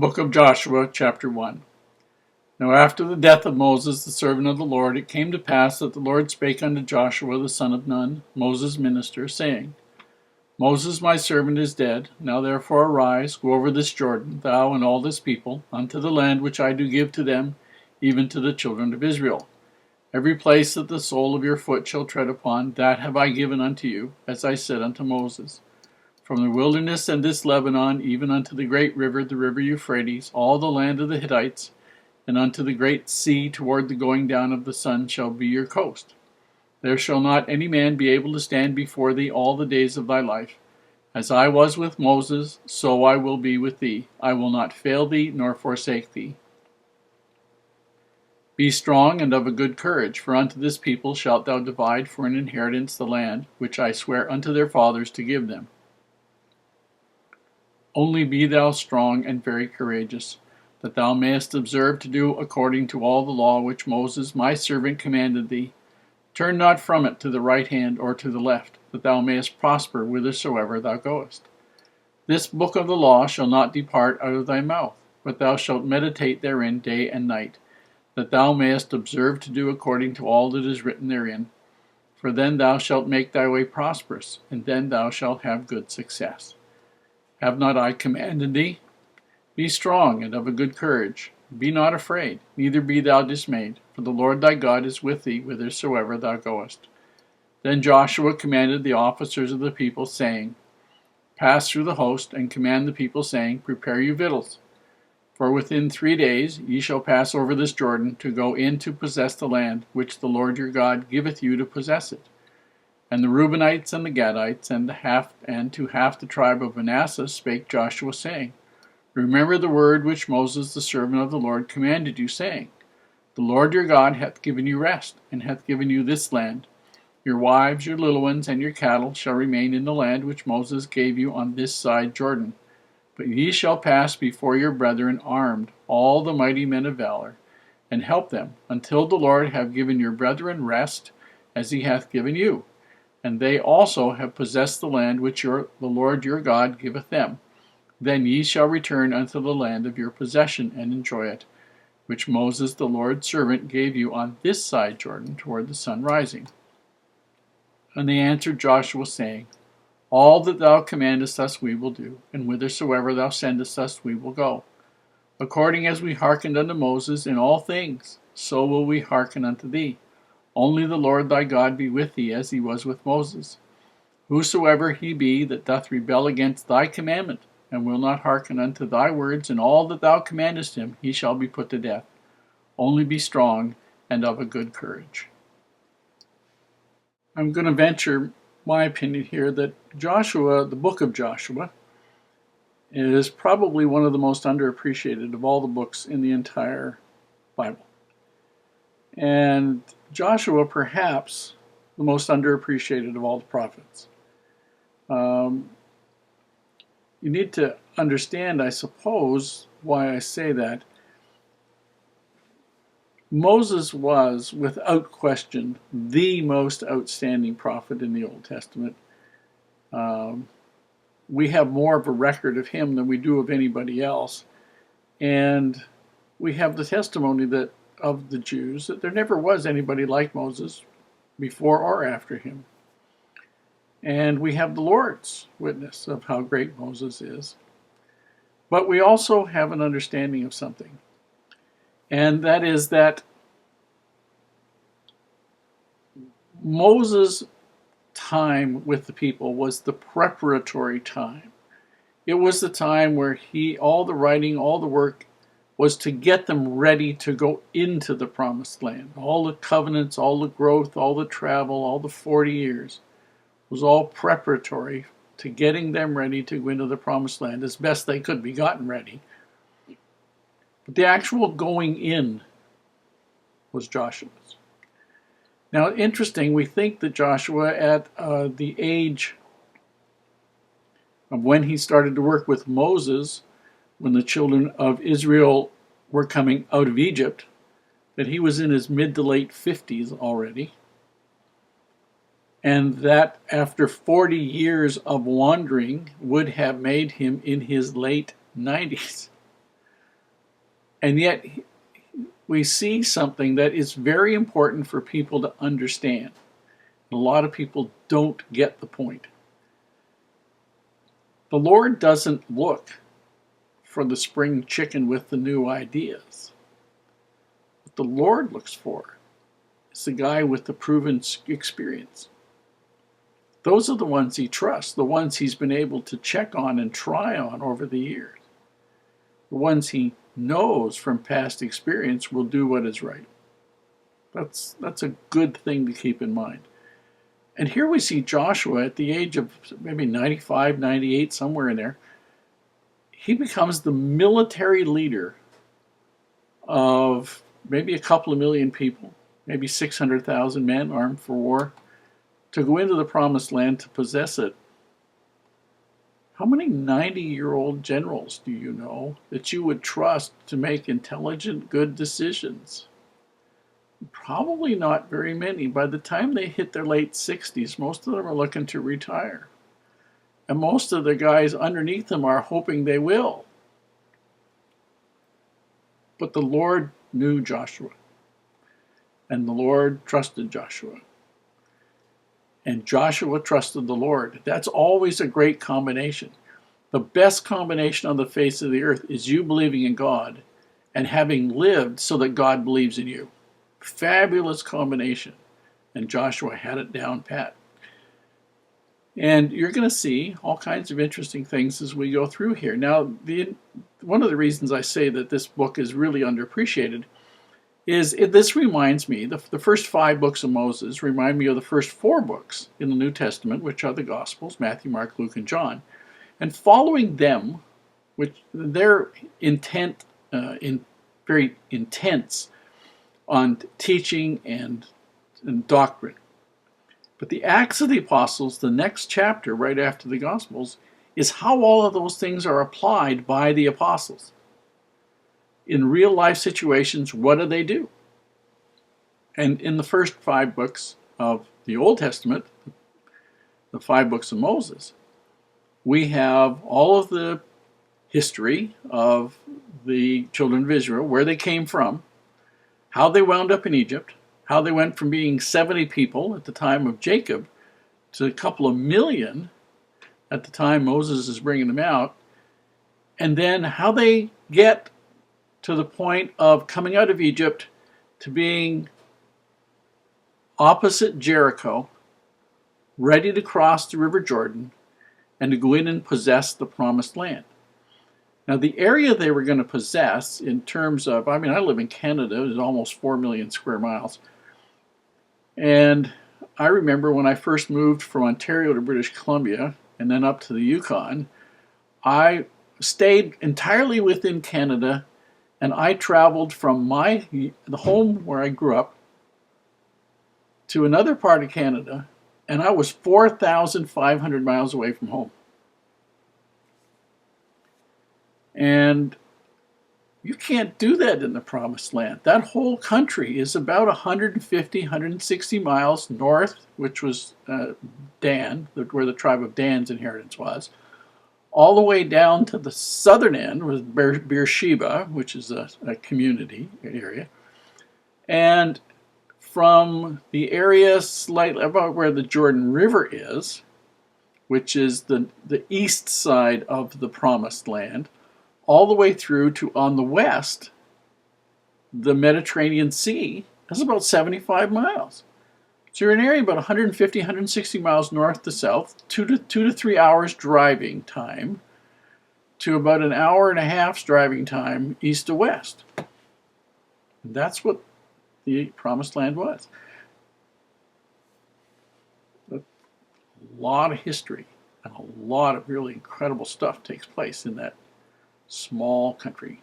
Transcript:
book of Joshua, chapter 1. Now after the death of Moses, the servant of the Lord, it came to pass that the Lord spake unto Joshua the son of Nun, Moses' minister, saying, Moses my servant is dead. Now therefore arise, go over this Jordan, thou and all this people, unto the land which I do give to them, even to the children of Israel. Every place that the sole of your foot shall tread upon, that have I given unto you, as I said unto Moses. From the wilderness and this Lebanon, even unto the great river, the river Euphrates, all the land of the Hittites, and unto the great sea toward the going down of the sun shall be your coast. There shall not any man be able to stand before thee all the days of thy life. As I was with Moses, so I will be with thee. I will not fail thee nor forsake thee. Be strong and of a good courage, for unto this people shalt thou divide for an inheritance the land which I swear unto their fathers to give them. Only be thou strong and very courageous, that thou mayest observe to do according to all the law which Moses my servant commanded thee. Turn not from it to the right hand or to the left, that thou mayest prosper whithersoever thou goest. This book of the law shall not depart out of thy mouth, but thou shalt meditate therein day and night, that thou mayest observe to do according to all that is written therein. For then thou shalt make thy way prosperous, and then thou shalt have good success. Have not I commanded thee? Be strong and of a good courage. Be not afraid, neither be thou dismayed, for the Lord thy God is with thee whithersoever thou goest. Then Joshua commanded the officers of the people, saying, Pass through the host, and command the people, saying, Prepare you victuals. For within 3 days ye shall pass over this Jordan, to go in to possess the land which the Lord your God giveth you to possess it. And the Reubenites and the Gadites and to half the tribe of Manasseh spake Joshua, saying, Remember the word which Moses the servant of the Lord commanded you, saying, The Lord your God hath given you rest, and hath given you this land. Your wives, your little ones, and your cattle shall remain in the land which Moses gave you on this side Jordan. But ye shall pass before your brethren armed, all the mighty men of valor, and help them, until the Lord have given your brethren rest, as he hath given you. And they also have possessed the land which the Lord your God giveth them. Then ye shall return unto the land of your possession, and enjoy it, which Moses the Lord's servant gave you on this side Jordan, toward the sun rising. And they answered Joshua, saying, All that thou commandest us we will do, and whithersoever thou sendest us we will go. According as we hearkened unto Moses in all things, so will we hearken unto thee. Only the Lord thy God be with thee, as he was with Moses. Whosoever he be that doth rebel against thy commandment, and will not hearken unto thy words in all that thou commandest him, he shall be put to death. Only be strong and of a good courage. I'm going to venture my opinion here that Joshua, the book of Joshua, is probably one of the most underappreciated of all the books in the entire Bible. And Joshua, perhaps, the most underappreciated of all the prophets. You need to understand, I suppose, why I say that. Moses was, without question, the most outstanding prophet in the Old Testament. We have more of a record of him than we do of anybody else. And we have the testimony of the Jews that there never was anybody like Moses before or after him. And we have the Lord's witness of how great Moses is. But we also have an understanding of something. And that is that Moses' time with the people was the preparatory time. It was the time where all the writing, all the work was to get them ready to go into the promised land. All the covenants, all the growth, all the travel, all the 40 years was all preparatory to getting them ready to go into the promised land as best they could be gotten ready. But the actual going in was Joshua's. Now, interesting, we think that Joshua, at the age of when he started to work with Moses, when the children of Israel were coming out of Egypt, that he was in his mid to late 50s already. And that after 40 years of wandering would have made him in his late 90s. And yet we see something that is very important for people to understand. A lot of people don't get the point. The Lord doesn't look for the spring chicken with the new ideas. What the Lord looks for is the guy with the proven experience. Those are the ones he trusts, the ones he's been able to check on and try on over the years. The ones he knows from past experience will do what is right. That's a good thing to keep in mind. And here we see Joshua at the age of maybe 95, 98, somewhere in there. He becomes the military leader of maybe a couple of million people, maybe 600,000 men armed for war, to go into the promised land to possess it. How many 90-year-old generals do you know that you would trust to make intelligent, good decisions? Probably not very many. By the time they hit their late 60s, most of them are looking to retire. And most of the guys underneath them are hoping they will. But the Lord knew Joshua. And the Lord trusted Joshua. And Joshua trusted the Lord. That's always a great combination. The best combination on the face of the earth is you believing in God and having lived so that God believes in you. Fabulous combination. And Joshua had it down pat. And you're going to see all kinds of interesting things as we go through here. Now, one of the reasons I say that this book is really underappreciated is this reminds me, the first 5 books of Moses remind me of the first 4 books in the New Testament, which are the Gospels, Matthew, Mark, Luke, and John. And following them, which they're very intense on teaching and doctrine. But the Acts of the Apostles, the next chapter right after the Gospels, is how all of those things are applied by the apostles. In real life situations, what do they do? And in the first 5 books of the Old Testament, the 5 books of Moses, we have all of the history of the children of Israel, where they came from, how they wound up in Egypt, how they went from being 70 people at the time of Jacob to a couple of million at the time Moses is bringing them out, and then how they get to the point of coming out of Egypt to being opposite Jericho, ready to cross the River Jordan, and to go in and possess the promised land. Now, the area they were going to possess in terms of, I live in Canada, it's almost 4 million square miles. And I remember when I first moved from Ontario to British Columbia and then up to the Yukon, I stayed entirely within Canada, and I traveled from the home where I grew up to another part of Canada, and I was 4,500 miles away from home. And you can't do that in the Promised Land. That whole country is about 150, 160 miles north, which was Dan, where the tribe of Dan's inheritance was, all the way down to the southern end was Beersheba, which is a community area. And from the area slightly about where the Jordan River is, which is the east side of the Promised Land, all the way through to, on the west, the Mediterranean Sea. That's about 75 miles. So you're in an area about 150, 160 miles north to south, 2 to 3 hours driving time, to about an hour and a half's driving time east to west. And that's what the Promised Land was. A lot of history and a lot of really incredible stuff takes place in that small country.